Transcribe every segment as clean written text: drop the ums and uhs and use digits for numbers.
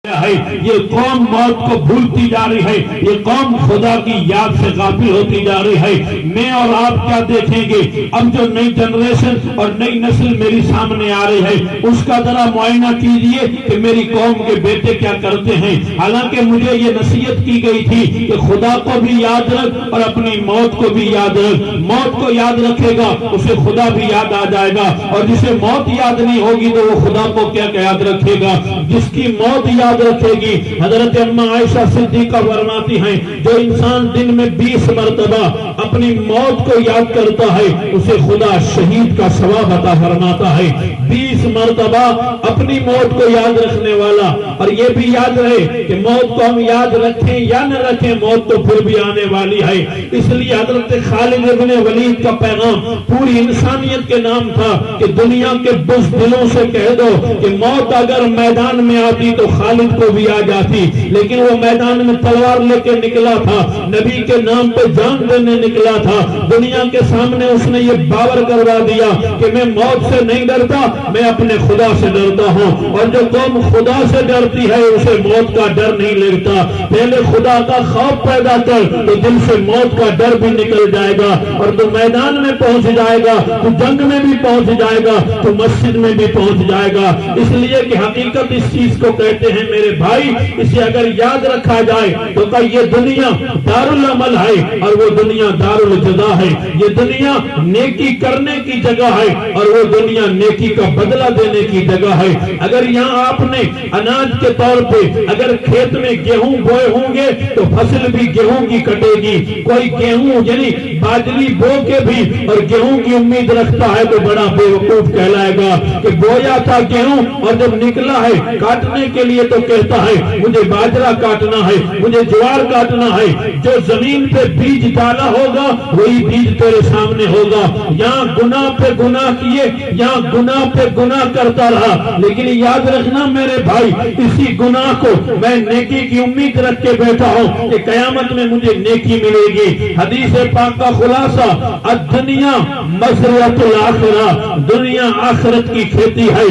ہے یہ قوم موت کو بھولتی جا رہی ہے، یہ قوم خدا کی یاد سے غافل ہوتی جا رہی ہے۔ میں اور آپ کیا دیکھیں گے؟ اب جو نئی جنریشن اور نئی نسل میری سامنے آ رہی ہے اس کا ذرا معائنہ کیجئے کہ میری قوم کے بیٹے کیا کرتے ہیں۔ حالانکہ مجھے یہ نصیحت کی گئی تھی کہ خدا کو بھی یاد رکھ اور اپنی موت کو بھی یاد رکھ۔ موت کو یاد رکھے گا اسے خدا بھی یاد آ جائے گا، اور جسے موت یاد نہیں ہوگی تو وہ خدا کو کیا یاد رکھے گا؟ جس کی موت یاد رکھے گی، حضرت اما عائشہ صدیقہ فرماتی ہیں جو انسان دن میں 20 مرتبہ اپنی موت کو یاد کرتا ہے اسے خدا شہید کا ثواب عطا فرماتا ہے۔ 20 مرتبہ اپنی موت کو یاد رکھنے والا، اور یہ بھی یاد رہے کہ موت کو ہم یاد رکھیں یا نہ رکھیں موت تو پھر بھی آنے والی ہے۔ اس لیے حضرت خالد بن ولید کا پیغام پوری انسانیت کے نام تھا کہ دنیا کے بزدلوں سے کہہ دو کہ موت اگر میدان میں آتی تو خالد کو بھی آ جاتی، لیکن وہ میدان میں تلوار لے کے نکلا تھا، نبی کے نام پہ جان دینے نکلا تھا۔ دنیا کے سامنے اس نے یہ باور کروا دیا کہ میں موت سے نہیں ڈرتا، میں اپنے خدا سے ڈرتا ہوں، اور جو قوم خدا سے ڈرتی ہے اسے موت کا ڈر نہیں لگتا۔ پہلے خدا کا خوف پیدا کر تو دل سے موت کا ڈر بھی نکل جائے گا، اور تو میدان میں پہنچ جائے گا، تو جنگ میں بھی پہنچ جائے گا، تو مسجد میں بھی پہنچ جائے گا۔ اس لیے کہ حقیقت اس چیز کو کہتے ہیں میرے بھائی، اسے اگر یاد رکھا جائے تو کہ یہ دنیا دارالعمل ہے اور وہ دنیا دارالجزا ہے۔ یہ دنیا نیکی کرنے کی جگہ ہے اور وہ دنیا نیکی کا بدلہ دینے کی جگہ ہے۔ اگر یہاں آپ نے اناج کے طور پہ اگر کھیت میں گیہوں بوئے ہوں گے تو فصل بھی گیہوں کی کٹے گی۔ کوئی گیہوں یعنی باجری بو کے بھی اور گیہوں کی امید رکھتا ہے تو بڑا بے وقوف کہلائے گا کہ بویا تھا گیہوں اور جب نکلا ہے کاٹنے کے لیے تو کہتا ہے مجھے باجرہ کاٹنا ہے، مجھے جوار کاٹنا ہے۔ جو زمین پہ بیج ڈالا ہوگا وہی بیج تیرے سامنے ہوگا۔ یہاں گناہ پہ گناہ کیے، یہاں گناہ پہ گناہ کرتا رہا، لیکن یاد رکھنا میرے بھائی اسی گناہ کو میں نیکی کی امید رکھ کے بیٹھا ہوں کہ قیامت میں مجھے نیکی ملے گی۔ حدیث پاک کا خلاصہ الدنیا مزرعۃ الآخرہ، دنیا آخرت کی کھیتی ہے۔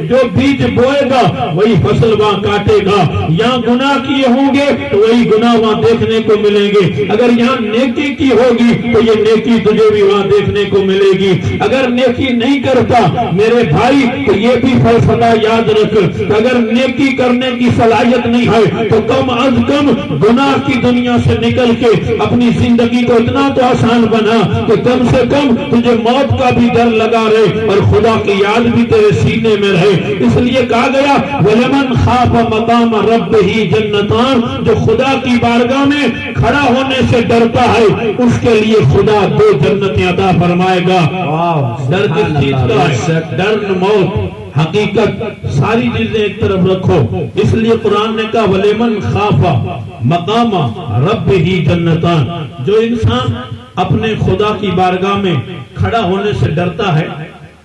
جو بیج بوئے گا وہی فصل وہاں کاٹے گا۔ یہاں گناہ کیے ہوں گے تو وہی گناہ وہاں دیکھنے کو ملیں گے۔ اگر یہاں نیکی کی ہوگی تو یہ نیکی تجھے بھی وہاں دیکھنے کو ملے گی۔ اگر نیکی نہیں کرتا میرے بھائی تو یہ بھی فلسفہ یاد رکھ کہ اگر نیکی کرنے کی صلاحیت نہیں ہے تو کم از کم گناہ کی دنیا سے نکل کے اپنی زندگی کو اتنا تو آسان بنا کہ کم سے کم تجھے موت کا بھی ڈر لگا رہے اور خدا کی یاد بھی تیرے سینے میں رہے۔ اس لیے کہا گیا وَلَمَنْ خَافَ مَقَامَ رَبِّهِ جَنَّتَانِ، جو خدا کی بارگاہ میں کھڑا ہونے سے ڈرتا ہے اس کے لیے خدا 2 جنتیں عطا فرمائے گا۔ ڈر کس چیز کا ہے؟ ڈر موت۔ حقیقت ساری چیزیں ایک طرف رکھو، اس لیے قرآن نے کہا وَلِمَنْ خَافَ مَقَامَ رَبِّهِ جَنَّتَانِ، جو انسان اپنے خدا کی بارگاہ میں کھڑا ہونے سے ڈرتا ہے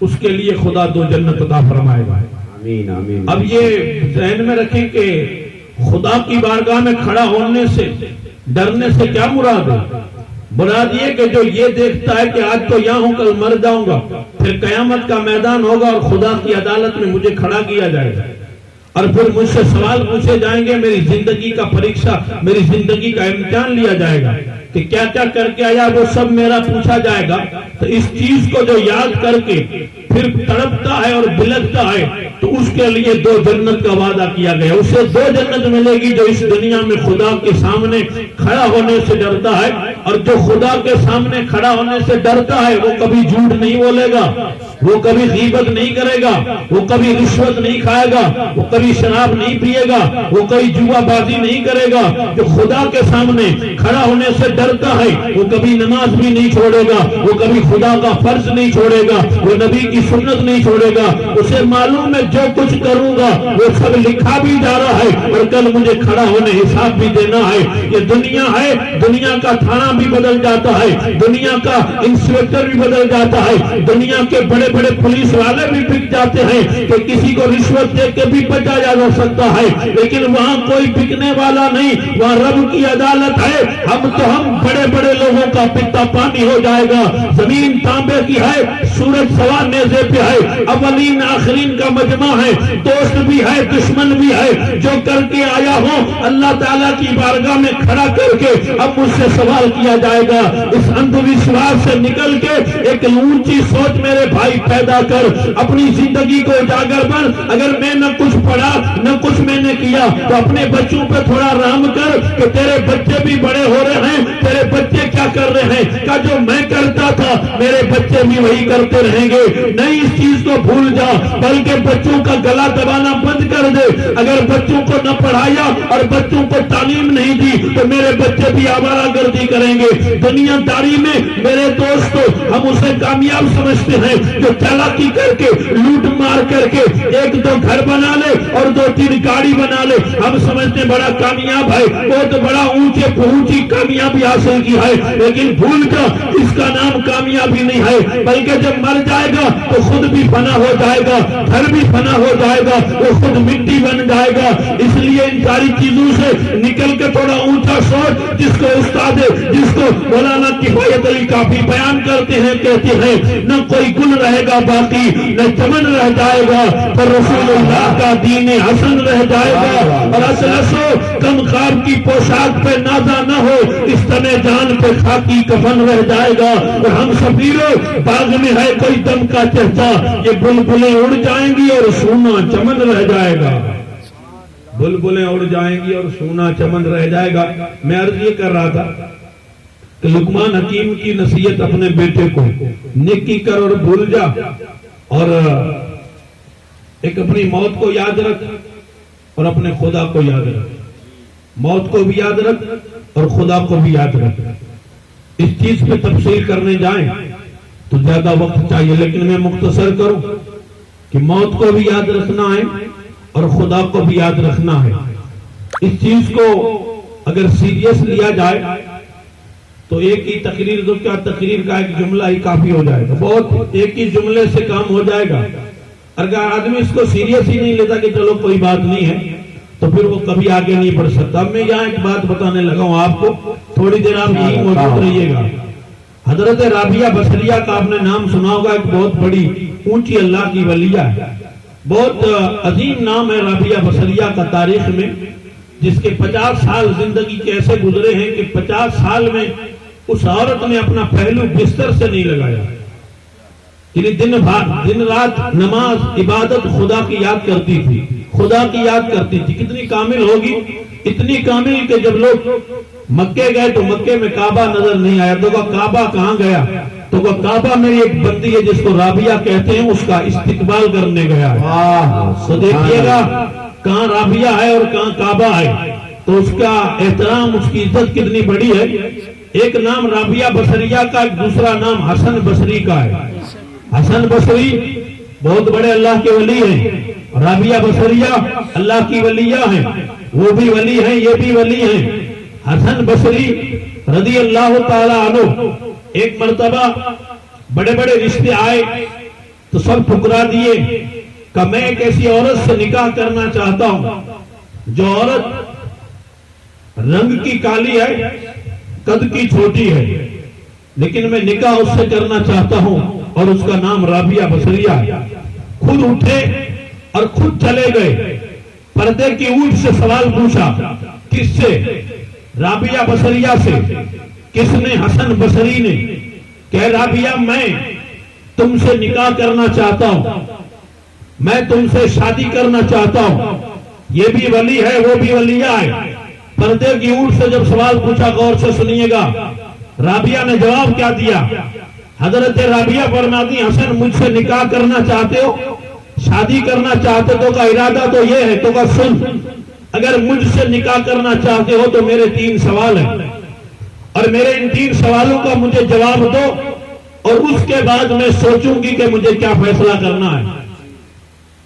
اس کے لیے خدا 2 جنت عطا فرمائے گا۔ آمین آمین۔ اب یہ ذہن میں رکھیں کہ خدا کی بارگاہ میں کھڑا ہونے سے ڈرنے سے کیا مراد ہے؟ مراد یہ کہ جو یہ دیکھتا ہے کہ آج تو یہاں ہوں کل مر جاؤں گا، پھر قیامت کا میدان ہوگا اور خدا کی عدالت میں مجھے کھڑا کیا جائے گا، اور پھر مجھ سے سوال پوچھے جائیں گے، میری زندگی کا پریکشا، میری زندگی کا امتحان لیا جائے گا کہ کیا کیا کر کے آیا، وہ سب میرا پوچھا جائے گا۔ تو اس چیز کو جو یاد کر کے پھر تڑپتا ہے اور بلکتا ہے تو اس کے لیے 2 جنت کا وعدہ کیا گیا۔ اسے 2 جنت ملے گی جو اس دنیا میں خدا کے سامنے کھڑا ہونے سے ڈرتا ہے، اور جو خدا کے سامنے کھڑا ہونے سے ڈرتا ہے وہ کبھی جھوٹ نہیں بولے گا، وہ کبھی غیبت نہیں کرے گا، وہ کبھی رشوت نہیں کھائے گا، وہ کبھی شراب نہیں پیے گا، وہ کبھی جوا بازی نہیں کرے گا۔ جو خدا کے سامنے کھڑا ہونے سے ڈرتا ہے وہ کبھی نماز بھی نہیں چھوڑے گا، وہ کبھی خدا کا فرض نہیں چھوڑے گا، وہ نبی کی سنت نہیں چھوڑے گا۔ اسے معلوم ہے جو کچھ کروں گا وہ سب لکھا بھی جا رہا ہے اور کل مجھے کھڑا ہونے حساب بھی دینا ہے۔ یہ دنیا ہے، دنیا کا تھانہ بھی بدل جاتا ہے، دنیا کا انسپیکٹر بھی بدل جاتا ہے، دنیا کے بڑے بڑے پولیس والے بھی بک جاتے ہیں کہ کسی کو رشوت دے کے بھی بچایا جا سکتا ہے، لیکن وہاں کوئی بکنے والا نہیں، وہاں رب کی عدالت ہے۔ ہم بڑے بڑے لوگوں کا پتا پانی ہو جائے گا، زمین تانبے کی ہے، سورج سوا نیزے عقیدے پہ ہے، اولین آخرین کا مجمع ہے، دوست بھی ہے دشمن بھی ہے، جو کر کے آیا ہوں اللہ تعالیٰ کی بارگاہ میں کھڑا کر کے اب مجھ سے سوال کیا جائے گا۔ اس اندھ وشواس سے نکل کے ایک اونچی سوچ میرے بھائی پیدا کر، اپنی زندگی کو اجاگر بن۔ اگر میں نہ کچھ پڑھا نہ کچھ میں نے کیا تو اپنے بچوں پہ تھوڑا رحم کر کہ تیرے بچے بھی بڑے ہو رہے ہیں، تیرے بچے کیا کر رہے ہیں کہ جو میں کرتا تھا میرے بچے بھی وہی کرتے رہیں گے۔ نہیں اس چیز کو بھول جا، بلکہ بچوں کا گلا دبانا بند کر دے۔ اگر بچوں کو نہ پڑھایا اور بچوں کو تعلیم نہیں دی تو میرے بچے بھی آوارہ گردی کریں گے۔ دنیا داری میں میرے دوستو ہم اسے کامیاب سمجھتے ہیں جو چالاکی کر کے لوٹ مار کر کے ایک دو گھر بنا لے اور دو تین گاڑی بنا لے، ہم سمجھتے ہیں بڑا کامیاب ہے، بہت بڑا اونچی کامیابی حاصل کی ہے، لیکن بھول جا اس کا نام کامیابی نہیں ہے، بلکہ جب مر جائے گا تو خود بھی فنا ہو جائے گا، گھر بھی فنا ہو جائے گا، وہ خود مٹی بن جائے گا۔ اس لیے ان ساری چیزوں سے نکل کے تھوڑا اونچا سوچ، جس کو استاد جس کو مولانا کفایت علی کافی بیان کرتے ہیں، کہتے ہیں نہ کوئی گل رہے گا باقی نہ چمن رہ جائے گا، پر رسول اللہ کا دین حسن رہ جائے گا۔ اور اصلسو کم خواب کی پوشاک پہ نازا نہ ہو، اس تنے جان پہ خاکی کفن رہ جائے گا۔ اور ہم سفیروں باغ میں ہے کوئی دم کا چہچہ، یہ بلبلیں اڑ جائیں گی اور سونا چمن رہ جائے گا، بلبلیں اڑ جائیں گی اور سونا چمن رہ جائے گا۔ میں عرض یہ کر رہا تھا کہ لقمان حکیم کی نصیحت اپنے بیٹے کو، نیکی کر اور بھول جا، اور ایک اپنی موت کو یاد رکھ اور اپنے خدا کو یاد رکھ، موت کو بھی یاد رکھ اور خدا کو بھی یاد رکھ۔ اس چیز پہ تفصیل کرنے جائیں تو زیادہ وقت چاہیے، لیکن میں مختصر کروں کہ موت کو بھی یاد رکھنا ہے اور خدا کو بھی یاد رکھنا ہے۔ اس چیز کو اگر سیریس لیا جائے تو ایک ہی تقریر تو کیا، تقریر کا ایک جملہ ہی کافی ہو جائے گا، بہت ایک ہی جملے سے کام ہو جائے گا۔ اگر آدمی اس کو سیریس ہی نہیں لیتا کہ چلو کوئی بات نہیں ہے تو پھر وہ کبھی آگے نہیں بڑھ سکتا۔ اب میں یہاں ایک بات بتانے لگا ہوں آپ کو، تھوڑی دیر آپ یہی موجود رہیے گا۔ حضرت رابعہ بصریہ کا آپ نے نام سنا ہوگا، ایک بہت بڑی اونچی اللہ کی ولیہ ہے، بہت عظیم نام ہے رابعہ بصریہ کا تاریخ میں، جس کے 50 سال زندگی کے ایسے گزرے ہیں کہ 50 سال میں اس عورت نے اپنا پہلو بستر سے نہیں لگایا، یعنی دن رات نماز عبادت خدا کی یاد کرتی تھی، خدا کی یاد کرتی تھی۔ کتنی کامل ہوگی، اتنی کامل کہ جب لوگ مکے گئے تو مکے میں کعبہ نظر نہیں آیا، تو کعبہ کہاں گیا، تو کعبہ میری ایک بندی ہے جس کو رابعہ کہتے ہیں، اس کا استقبال کرنے گیا ہے۔ تو دیکھیے گا کہاں رابعہ ہے اور کہاں کعبہ ہے، تو اس کا احترام، اس کی عزت کتنی بڑی ہے۔ ایک نام رابعہ بصریہ کا، ایک دوسرا نام حسن بصری کا ہے۔ حسن بصری بہت بڑے اللہ کے ولی ہیں، رابعہ بصریہ اللہ کی ولیہ ہیں، وہ بھی ولی ہیں یہ بھی ولی ہیں۔ حسن بصری رضی اللہ تعالی عنہ ایک مرتبہ بڑے بڑے رشتے آئے تو سب ٹھکرا دیے کہ میں ایک ایسی عورت سے نکاح کرنا چاہتا ہوں جو عورت رنگ کی کالی ہے، قد کی چھوٹی ہے، لیکن میں نکاح اس سے کرنا چاہتا ہوں اور اس کا نام رابعہ بصریہ ہے۔ خود اٹھے اور خود چلے گئے، پردے کی اونٹ سے سوال پوچھا، کس سے؟ رابعہ بصریہ سے۔ کس نے؟ حسن بصری نے۔ کہ رابعہ میں تم سے نکاح کرنا چاہتا ہوں، میں تم سے شادی کرنا چاہتا ہوں۔ یہ بھی ولی ہے وہ بھی ولیہ ہے۔ پردے کی اونٹ سے جب سوال پوچھا، غور سے سنیے گا، رابعہ نے جواب کیا دیا؟ حضرت رابعہ فرماتی حسن مجھ سے نکاح کرنا چاہتے ہو، شادی کرنا چاہتے تو کا ارادہ تو یہ ہے، تو کا سن، اگر مجھ سے نکاح کرنا چاہتے ہو تو میرے 3 سوال ہیں، اور میرے ان 3 سوالوں کا مجھے جواب دو، اور اس کے بعد میں سوچوں گی کہ مجھے کیا فیصلہ کرنا ہے۔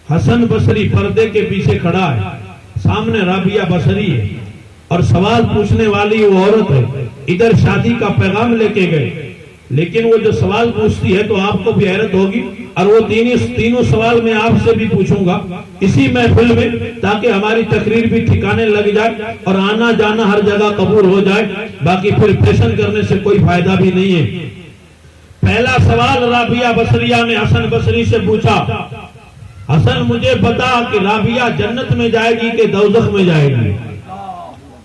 حسن بصری پردے کے پیچھے کھڑا ہے، سامنے رابعہ بصری ہے، اور سوال پوچھنے والی وہ عورت ہے۔ ادھر شادی کا پیغام لے کے گئے، لیکن وہ جو سوال پوچھتی ہے تو آپ کو بھی حیرت ہوگی، اور وہ تینوں سوال میں آپ سے بھی پوچھوں گا اسی محفل میں، تاکہ ہماری تقریر بھی ٹھکانے لگ جائے اور آنا جانا ہر جگہ قبول ہو جائے، باقی پھر فیشن کرنے سے کوئی فائدہ بھی نہیں ہے۔ پہلا سوال رابعہ بصریہ نے حسن بصری سے پوچھا، حسن مجھے بتا کہ رابعہ جنت میں جائے گی کہ دوزخ میں جائے گی؟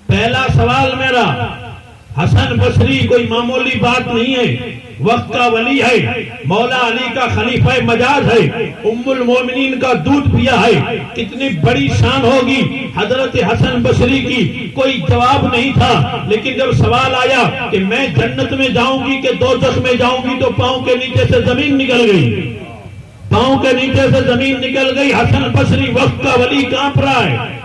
پہلا سوال میرا۔ حسن بصری کوئی معمولی بات نہیں ہے، وقت کا ولی ہے، مولا علی کا خلیفہ مجاز ہے، ام المومنین کا دودھ پیا ہے، کتنی بڑی شان ہوگی حضرت حسن بصری کی، کوئی جواب نہیں تھا۔ لیکن جب سوال آیا کہ میں جنت میں جاؤں گی کہ دوزخ میں جاؤں گی، تو پاؤں کے نیچے سے زمین نکل گئی، پاؤں کے نیچے سے زمین نکل گئی۔ حسن بصری وقت کا ولی کانپ رہا ہے،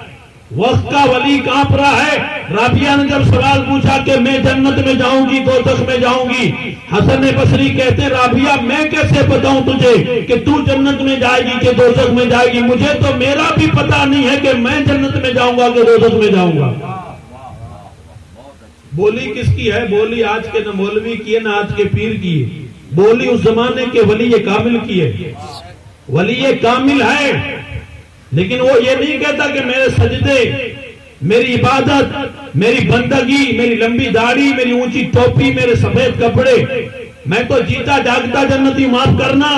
وقت کا ولی کانپ رہا ہے۔ رابعہ نے جب سوال پوچھا کہ میں جنت میں جاؤں گی دوزخ میں جاؤں گی، حسن بصری کہتے رابعہ میں کیسے بتاؤں تجھے کہ تو جنت میں جائے گی کہ دوزخ میں جائے گی؟ مجھے تو میرا بھی پتہ نہیں ہے کہ میں جنت میں جاؤں گا کہ دوزخ میں جاؤں گا۔ بولی کس کی ہے؟ بولی آج کے نہ مولوی کی ہے نہ آج کے پیر کی ہے، بولی اس زمانے کے ولی کامل کی ہے۔ ولی کامل ہے، لیکن وہ یہ نہیں کہتا کہ میرے سجدے، میری عبادت، میری بندگی، میری لمبی داڑھی، میری اونچی ٹوپی، میرے سفید کپڑے، میں تو جیتا جاگتا جنتی، معاف کرنا۔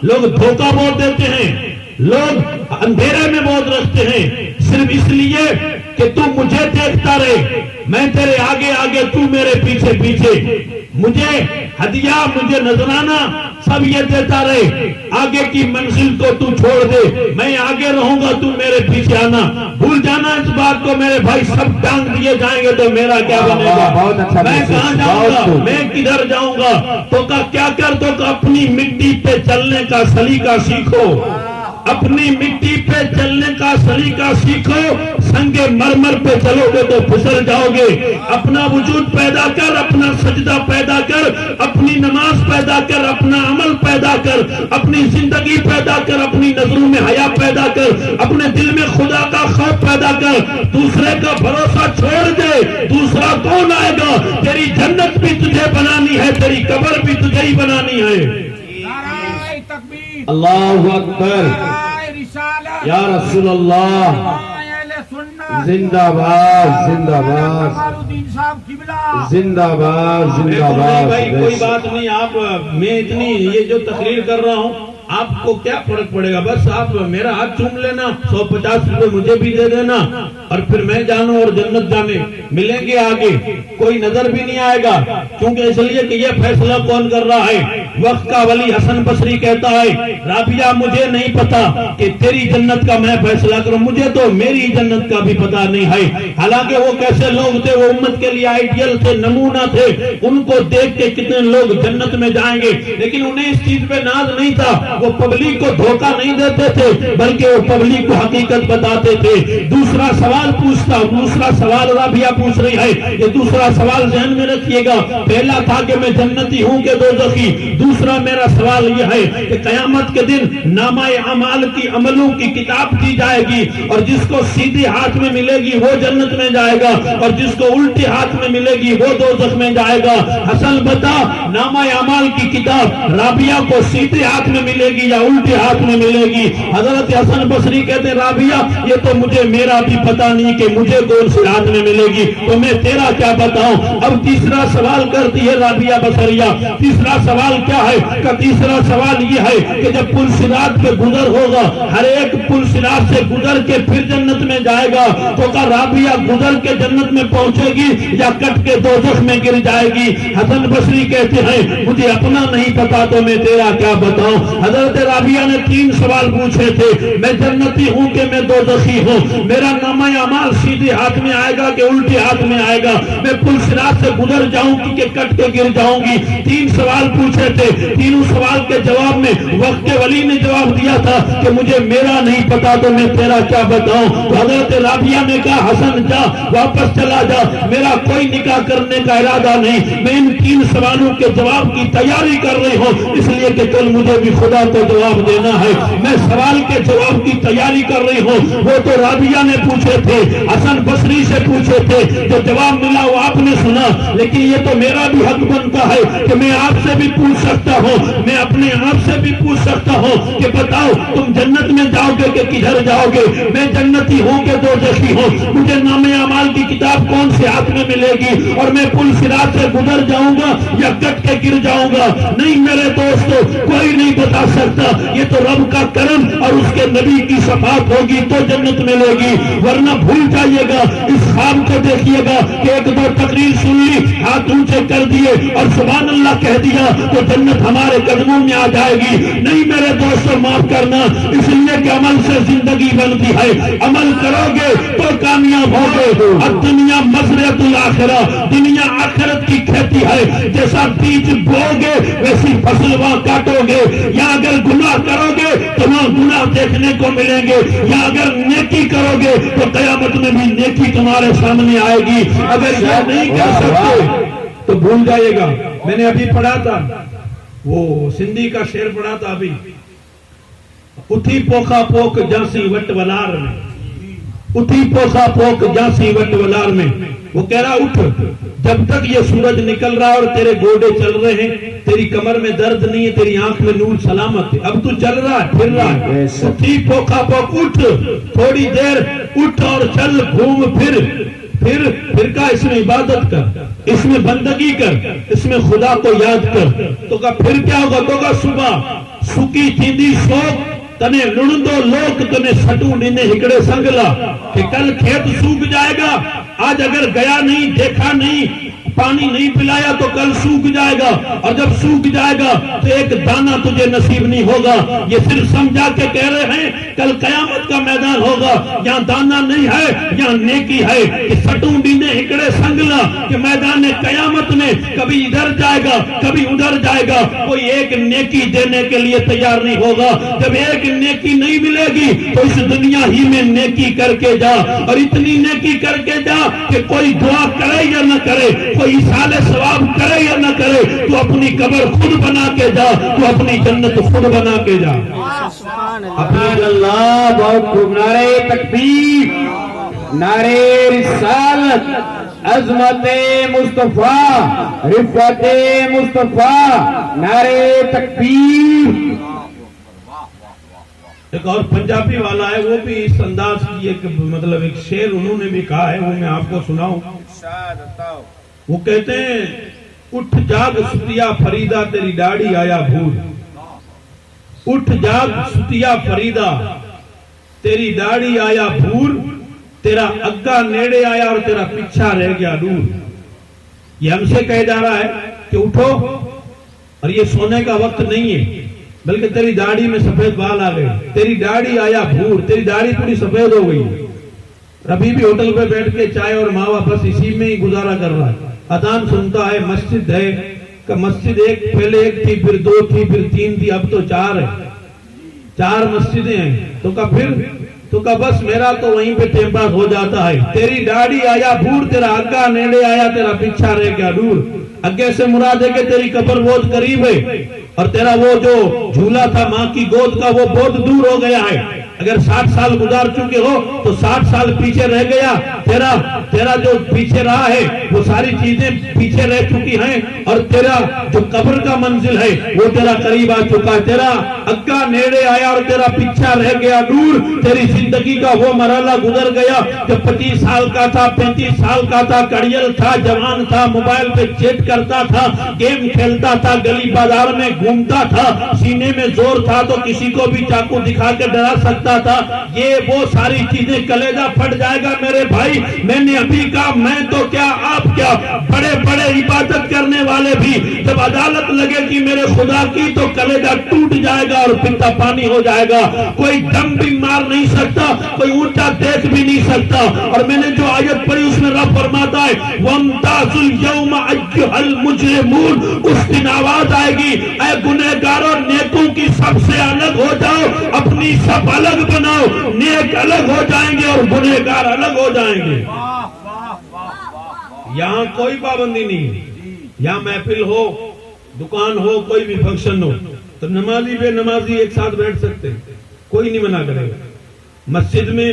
لوگ دھوکہ بہت دیتے ہیں، لوگ اندھیرے میں بہت رکھتے ہیں، صرف اس لیے کہ تو مجھے دیکھتا رہے، میں تیرے آگے آگے، تو میرے پیچھے پیچھے، مجھے ہدیہ، مجھے نذرانہ سب یہ دیتا رہے، آگے کی منزل کو تو چھوڑ دے، میں آگے رہوں گا، تو میرے پیچھے آنا۔ بھول جانا اس بات کو میرے بھائی، سب ٹانگ دیے جائیں گے تو میرا کیا بنے گا؟ میں کہاں جاؤں گا؟ میں کدھر جاؤں گا؟ تو کیا کر دو کہ اپنی مٹی پہ چلنے کا سلیقہ سیکھو، اپنی مٹی پہ چلنے کا سلیقہ سیکھو، سنگ مرمر پہ چلو گے تو پھسل جاؤ گے۔ اپنا وجود پیدا کر، اپنا سجدہ پیدا کر، اپنی نماز پیدا کر، اپنا عمل پیدا کر، اپنی زندگی پیدا کر، اپنی نظروں میں حیا پیدا کر، اپنے دل میں خدا کا خوف پیدا کر، دوسرے کا بھروسہ چھوڑ دے۔ دوسرا کون آئے گا؟ تیری جنت بھی تجھے بنانی ہے، تیری قبر بھی تجھے ہی بنانی ہے۔ اللہ اکبر، یا رسول اللہ، زندہ باد، زندہ باد، زندہ باد، زندہ باد۔ بھائی کوئی بات نہیں، آپ میں اتنی یہ جو تقریر کر رہا ہوں، آپ کو کیا فرق پڑے گا؟ بس آپ میرا ہاتھ چوم لینا، 150 روپے مجھے بھی دے دینا، اور پھر میں جانوں اور جنت جانے، ملیں گے آگے، کوئی نظر بھی نہیں آئے گا، کیونکہ اس لیے کہ یہ فیصلہ کون کر رہا ہے؟ وقت کا ولی حسن بصری کہتا ہے رابعہ مجھے نہیں پتا کہ تیری جنت کا میں فیصلہ کروں، مجھے تو میری جنت کا بھی پتا نہیں ہے۔ حالانکہ وہ کیسے لوگ تھے، وہ امت کے لیے آئیڈیل تھے، نمونہ تھے، ان کو دیکھ کے کتنے لوگ جنت میں جائیں گے، لیکن انہیں اس چیز پہ ناز نہیں تھا، وہ پبلک کو دھوکہ نہیں دیتے تھے، بلکہ وہ پبلک کو حقیقت بتاتے تھے۔ دوسرا سوال پوچھتا، دوسرا سوال رابعہ پوچھ رہی ہے، یہ دوسرا سوال ذہن میں رکھیے گا، پہلا تھا کہ میں جنتی ہوں کہ دوزخی، دوسرا میرا سوال یہ ہے کہ قیامت کے دن نامہ اعمال کی عملوں کی کتاب دی جائے گی، اور جس کو سیدھی ہاتھ میں ملے گی وہ جنت میں جائے گا، اور جس کو الٹی ہاتھ میں ملے گی وہ دوزخ میں جائے گا۔ حسن بتا، نامہ اعمال کی کتاب رابعہ کو سیدھے ہاتھ میں ملے گی یا الٹی ہاتھ میں ملے گی؟ حضرت حسن بصری کہتے رابعہ یہ تو مجھے میرا بھی پتا نہیں کہ مجھے کون سی ہاتھ میں ملے گی، تو میں تیرا کیا بتاؤں؟ اب تیسرا سوال کرتی ہے رابعہ بصریہ، تیسرا سوال کیا ہے؟ کہ تیسرا سوال یہ ہے کہ جب پل صراط پہ گزر ہوگا، ہر ایک پل صراط سے گزر کے پھر جنت میں جائے گا، تو کیا رابعہ گزر کے جنت میں پہنچے گی یا کٹ کے دوزخ میں گر جائے گی؟ حسن بصری کہتے ہیں مجھے اپنا نہیں پتا تو میں تیرا کیا بتاؤں۔ حضرت رابعہ نے 3 سوال پوچھے تھے، میں جنتی ہوں کہ میں دوزخی ہوں، میرا نامہ اعمال سیدھے ہاتھ میں آئے گا کہ الٹے ہاتھ میں آئے گا، میں پل صراط سے گزر جاؤں گی کہ کٹ کے گر جاؤں گی؟ 3 سوال پوچھے تھے، تینوں سوال کے جواب میں وقت کے ولی نے جواب دیا تھا کہ مجھے میرا نہیں پتا تو میں تیرا کیا بتاؤں۔ تو حضرت رابعہ نے کہا حسن جا، واپس چلا جا، میرا کوئی نکاح کرنے کا ارادہ نہیں، میں ان 3 سوالوں کے جواب کی تیاری کر رہی ہوں، اس لیے کہ کل مجھے بھی خدا کو جواب دینا ہے، میں سوال کے جواب کی تیاری کر رہی ہوں۔ وہ تو رابعہ نے پوچھے تھے، حسن بصری سے پوچھے تھے، جو جواب ملا وہ آپ نے سنا، لیکن یہ تو میرا بھی حق بنتا ہے کہ میں آپ سے بھی پوچھ سکتا ہوں، میں اپنے آپ سے بھی پوچھ سکتا ہوں کہ بتاؤ تم جنت میں جاؤ گے کہ کدھر جاؤ گے؟ میں جنتی ہوں کہ دوزخی ہوں؟ مجھے نامہ اعمال کی کتاب نجات کون سے ہاتھ میں ملے گی اور میں پل صراط سے گزر جاؤں گا یا کٹ کے گر جاؤں گا؟ نہیں میرے دوستو، کوئی نہیں بتا سکتا، یہ تو رب کا کرم اور اس کے نبی کی شفاعت ہوگی تو جنت ملے گی، ورنہ بھول جائیے گا۔ اس خواب کو دیکھیے گا کہ ایک دو تقریر سن لی، ہاتھ اونچے کر دیے اور سبحان اللہ کہہ دیا تو جنت ہمارے قدموں میں آ جائے گی۔ نہیں میرے دوستو، معاف کرنا، اس لیے کہ عمل سے زندگی بنتی ہے، عمل کرو گے تو کامیاب ہوگے۔ الدنیا مزرعۃ الآخرہ، دنیا آخرت کی کھیتی ہے، جیسا بیج بو گے ویسی فصل وہاں کاٹو گے۔ یا اگر گناہ کرو گے تو وہاں گناہ دیکھنے کو ملیں گے، یا اگر نیکی کرو گے تو قیامت میں بھی نیکی تمہارے سامنے آئے گی۔ اگر یہ نہیں کر سکتے تو بھول جائے گا۔ میں نے ابھی پڑھا تھا، وہ سندھی کا شعر پڑھا تھا ابھی، اٹھی پوکھا پوک جانسی وٹ ولار میں، اٹھی پوکھا پوک جانسی وٹ ولار میں۔ وہ کہہ رہا اٹھ، جب تک یہ سورج نکل رہا اور تیرے گوڑے چل رہے ہیں، تیری کمر میں درد نہیں ہے، تیری آنکھ میں نور سلامت ہے، اب تو چل رہا ہے، پھر رہا ہے۔ اٹھی پوکھا پوک، اٹھ تھوڑی دیر، اٹھ اور چل، گھوم پھر کا اس میں عبادت کر، اس میں بندگی کر، اس میں خدا کو یاد کر۔ تو کہا پھر کیا ہوگا؟ تو کہا صبح سکی تھیندی سوک تنے لڑندو لوک تنے سٹو نینے ہکڑے سنگلا، کہ کل کھیت سوکھ جائے گا، آج اگر گیا نہیں، دیکھا نہیں، پانی نہیں پلایا تو کل سوکھ جائے گا، اور جب سوکھ جائے گا تو ایک دانہ تجھے نصیب نہیں ہوگا۔ یہ صرف سمجھا کے کہہ رہے ہیں کل قیامت کا میدان ہوگا، یہاں دانہ نہیں ہے، یہاں نیکی ہے، کہ سٹوں ڈینے ہکڑے سنگلا، کہ میدان قیامت میں کبھی ادھر جائے گا کبھی ادھر جائے گا، کوئی ایک نیکی دینے کے لیے تیار نہیں ہوگا۔ جب ایک نیکی نہیں ملے گی تو اس دنیا ہی میں نیکی کر کے جا، اور اتنی نیکی کر کے جا کہ کوئی دعا کرے یا نہ کرے، کوئی ایصال ثواب کرے یا نہ کرے، تو اپنی قبر خود بنا کے جا، تو اپنی جنت خود بنا کے جا۔ سبحان اللہ، بہت خوب، نعرہ تکبیر، نعرہ رسالت، عظمت مصطفیٰ، رفعت مصطفیٰ، نعرہ تکبیر۔ ایک اور پنجابی والا ہے، وہ بھی اس انداز کی ایک مطلب ایک شعر انہوں نے بھی کہا ہے، وہ میں آپ کو سناؤں۔ وہ کہتے ہیں اٹھ جاگ ستیا فریدہ تیری داڑھی آیا بھول، اٹھ جاگ ستیا فریدہ تیری داڑھی آیا بھول، تیرا اگا نیڑے آیا اور تیرا پیچھا رہ گیا دور۔ یہ ہم سے کہہ جا رہا ہے کہ اٹھو، اور یہ سونے کا وقت نہیں ہے، بلکہ تیری داڑھی میں سفید بال آ گئے، تیری داڑھی آیا بھور، تیری داڑھی پوری سفید ہو گئی۔ ابھی بھی ہوٹل پہ بیٹھ کے چائے اور ماوا بس اسی میں ہی گزارا کر رہا ہے، اذان سنتا ہے، مسجد ہے، کہ مسجد ایک پہلے ایک تھی، پھر دو تھی، پھر تین تھی، اب تو چار ہے، چار مسجدیں ہیں۔ تو کہا پھر، تو کہا بس میرا تو وہیں پہ ٹائم پاس ہو جاتا ہے۔ تیری داڑھی آیا بھور، تیرا اگا نیڑے آیا، تیرا پیچھا رہ گیا دور۔ اگے سے مراد ہے کہ تیری قبر بہت قریب ہے، اور تیرا وہ جو جھولا تھا ماں کی گود کا وہ بہت دور ہو گیا ہے۔ اگر 60 سال گزار چکے ہو تو 60 سال پیچھے رہ گیا، تیرا جو پیچھے رہا ہے وہ ساری چیزیں پیچھے رہ چکی ہیں، اور تیرا جو قبر کا منزل ہے وہ تیرا قریب آ چکا ہے۔ تیرا اگا نیڑے آیا اور تیرا پیچھا رہ گیا دور۔ تیری زندگی کا وہ مرحلہ گزر گیا جب 25 سال کا تھا، 35 سال کا تھا، کڑیل تھا، جوان تھا، موبائل پہ چیٹ کرتا تھا، گیم کھیلتا تھا، گلی بازار میں گھومتا تھا، سینے میں زور تھا تو کسی کو بھی چاقو دکھا کے ڈرا سکتا تھا۔ یہ وہ ساری چیزیں، کلیجہ پھٹ جائے گا میرے بھائی۔ میں نے ابھی کہا میں تو کیا آپ کیا، بڑے بڑے عبادت کرنے والے بھی جب عدالت لگے گی میرے خدا کی تو کلیجہ ٹوٹ جائے گا اور پھرتا پانی ہو جائے گا۔ کوئی دم بھی مار نہیں سکتا، کوئی اونچا دیکھ بھی نہیں سکتا۔ اور میں نے جو آیت پڑھی اس میں رب فرماتا ہے وَامْتَازُوا الْيَوْمَ أَيُّهَا الْمُجْرِمُونَ، اس دن آواز آئے گی اے گنہگاروں، نیکوں کی سب سے الگ ہو جاؤ، اپنی سب الگ بناؤ، نیک الگ ہو جائیں گے اور گنہگار الگ ہو جائیں گے۔ یہاں کوئی پابندی نہیں، یہاں محفل ہو، دکان ہو، کوئی بھی فنکشن ہو تو نمازی بے نمازی ایک ساتھ بیٹھ سکتے ہیں، کوئی نہیں منع کرے گا۔ مسجد میں،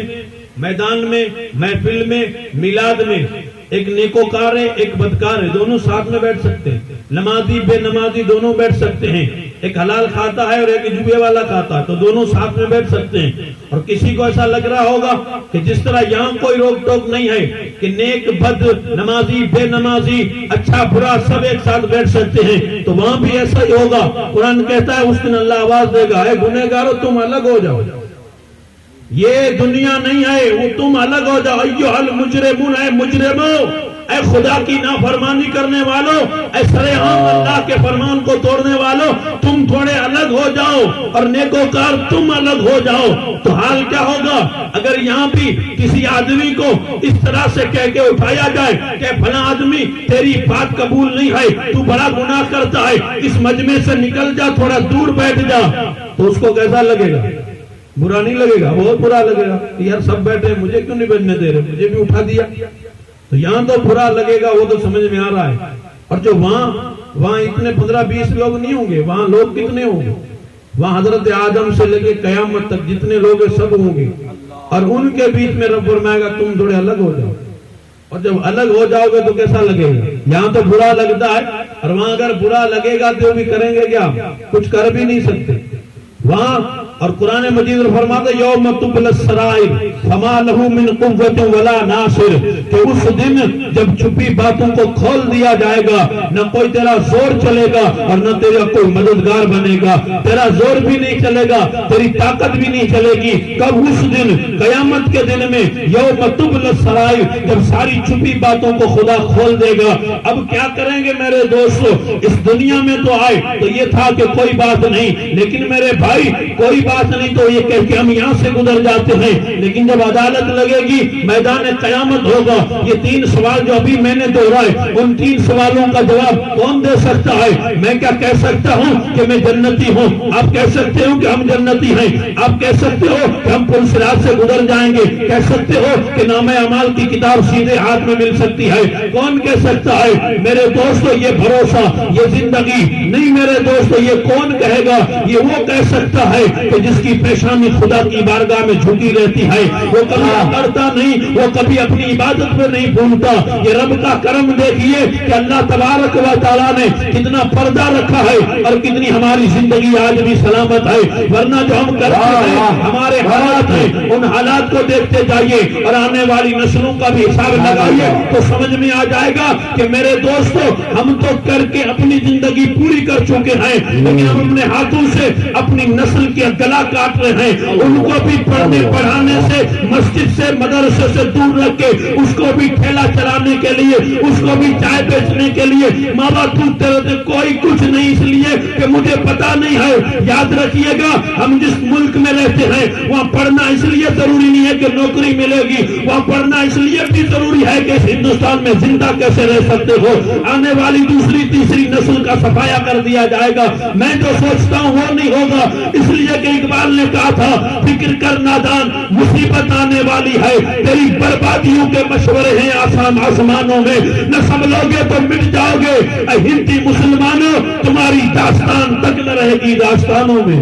میدان میں، محفل میں، میلاد میں ایک نیکوکار ہے، ایک بدکار ہے، دونوں ساتھ میں بیٹھ سکتے ہیں، نمازی بے نمازی دونوں بیٹھ سکتے ہیں۔ ایک حلال کھاتا ہے اور ایک جوئے والا کھاتا ہے، تو دونوں ساتھ میں بیٹھ سکتے ہیں۔ اور کسی کو ایسا لگ رہا ہوگا کہ جس طرح یہاں کوئی روک ٹوک نہیں ہے کہ نیک بد، نمازی بے نمازی، اچھا برا سب ایک ساتھ بیٹھ سکتے ہیں، تو وہاں بھی ایسا ہی ہوگا۔ قرآن کہتا ہے اس دن اللہ آواز دے گا، اے گنہگارو تم الگ ہو جاؤ، یہ دنیا نہیں ہے، وہ تم الگ ہو جاؤ۔ ایھا المجرمون، اے مجرمو، اے خدا کی نافرمانی کرنے والوں، اے سرعام اللہ کے فرمان کو توڑنے والوں، تم تھوڑے الگ ہو جاؤ اور نیکوکار تم الگ ہو جاؤ۔ تو حال کیا ہوگا اگر یہاں بھی کسی آدمی کو اس طرح سے کہہ کے اٹھایا جائے کہ فلاں آدمی تیری بات قبول نہیں ہے، تو بڑا گناہ کرتا ہے، اس مجمع سے نکل جا، تھوڑا دور بیٹھ جا، تو اس کو کیسا لگے گا؟ برا نہیں لگے گا؟ بہت برا لگے گا کہ یار سب بیٹھے مجھے کیوں نہیں بیٹھنے دے رہے، مجھے بھی اٹھا دیا۔ تو یہاں تو برا لگے گا، وہ تو سمجھ میں آ رہا ہے۔ اور جو وہاں اتنے 15-20 لوگ نہیں ہوں گے، وہاں لوگ کتنے ہوں گے؟ وہاں حضرت آدم سے لے کے قیامت تک جتنے لوگ ہیں سب ہوں گے، اور ان کے بیچ میں رب فرمائے گا تم تھوڑے الگ ہو جاؤ۔ اور جب الگ ہو جاؤ گے تو کیسا لگے گا؟ یہاں تو برا لگتا ہے، اور وہاں اگر برا لگے گا تو بھی کریں گے کیا؟ کچھ کر بھی نہیں سکتے وہاں۔ اور قرآن مجید فرماتا ہے یوم تبلی السرائر فما لہ من قوۃ ولا ناصر، کہ اس دن جب چھپی باتوں کو کھول دیا جائے گا، نہ کوئی تیرا زور چلے گا اور نہ تیرا کوئی مددگار بنے گا، تیرا زور بھی نہیں چلے گا، تیری طاقت بھی نہیں چلے گی۔ کب؟ اس دن، قیامت کے دن میں، یوم تبلی السرائر، جب ساری چھپی باتوں کو خدا کھول دے گا۔ اب کیا کریں گے میرے دوستو؟ اس دنیا میں تو آئے تو یہ تھا کہ کوئی بات نہیں، لیکن میرے بھائی کوئی بات نہیں تو یہ کہہ کے ہم یہاں سے گزر جاتے ہیں، لیکن جب عدالت لگے گی، میدان قیامت ہوگا، یہ 3 سوال جو ابھی میں نے دہرائے، ان 3 سوالوں کا جواب کون دے سکتا ہے؟ میں کیا کہہ سکتا ہوں کہ میں جنتی ہوں؟ آپ کہہ سکتے ہو کہ ہم جنتی ہیں؟ آپ کہہ سکتے ہو کہ ہم پل صراط سے گزر جائیں گے؟ کہہ سکتے ہو کہ نامہ اعمال کی کتاب سیدھے ہاتھ میں مل سکتی ہے؟ کون کہہ سکتا ہے؟ میرے دوستو یہ بھروسہ، یہ زندگی نہیں میرے دوستو، یہ کون کہے گا؟ یہ وہ کہہ سکتا ہے کہ جس کی پیشانی خدا کی بارگاہ میں جھکی رہتی ہے، وہ کبھی کرتا نہیں، وہ کبھی اپنی عبادت میں نہیں بھولتا۔ یہ رب کا کرم دیکھیے کہ اللہ تبارک و تعالیٰ نے کتنا پردہ رکھا ہے اور کتنی ہماری زندگی آج بھی سلامت ہے، ورنہ جو ہم کرتے ہیں ہمارے حالات ہیں، ان حالات کو دیکھتے جائیے اور آنے والی نسلوں کا بھی حساب لگائیے تو سمجھ میں آ جائے گا کہ میرے دوستو ہم تو کر کے اپنی زندگی پوری کر چکے ہیں، لیکن ہم اپنے ہاتھوں سے اپنی نسل کی گلا کاٹ رہے ہیں۔ ان کو بھی پڑھنے پڑھانے سے، مسجد سے، مدرسے سے دور رکھ کے، اس کو بھی ٹھیلا چلانے کے لیے، اس کو بھی چائے بیچنے کے لیے ماں باپ ڈھونڈتے رہتے، کوئی کچھ نہیں، اس لیے کہ مجھے پتا نہیں ہے۔ یاد رکھیے گا ہم جس ملک میں رہتے ہیں وہاں پڑھنا اس لیے ضروری نہیں ہے کہ نوکری ملے گی، وہاں پڑھنا اس لیے بھی ضروری ہے کہ ہندوستان میں زندہ کیسے رہ سکتے ہو۔ آنے والی دوسری تیسری نسل کا صفایا کر دیا جائے گا۔ میں جو سوچتا ہوں وہ نہیں ہوگا، اس لیے کہ اقبال نے کہا تھا فکر کر نادان مصیبت آنے والی ہے، تیری بربادیوں کے مشورے ہیں آسمانوں میں، نہ سنبھلوگے تو مٹ جاؤ گے، اے ہندی مسلمانوں تمہاری داستان تک نہ رہے گی داستانوں میں۔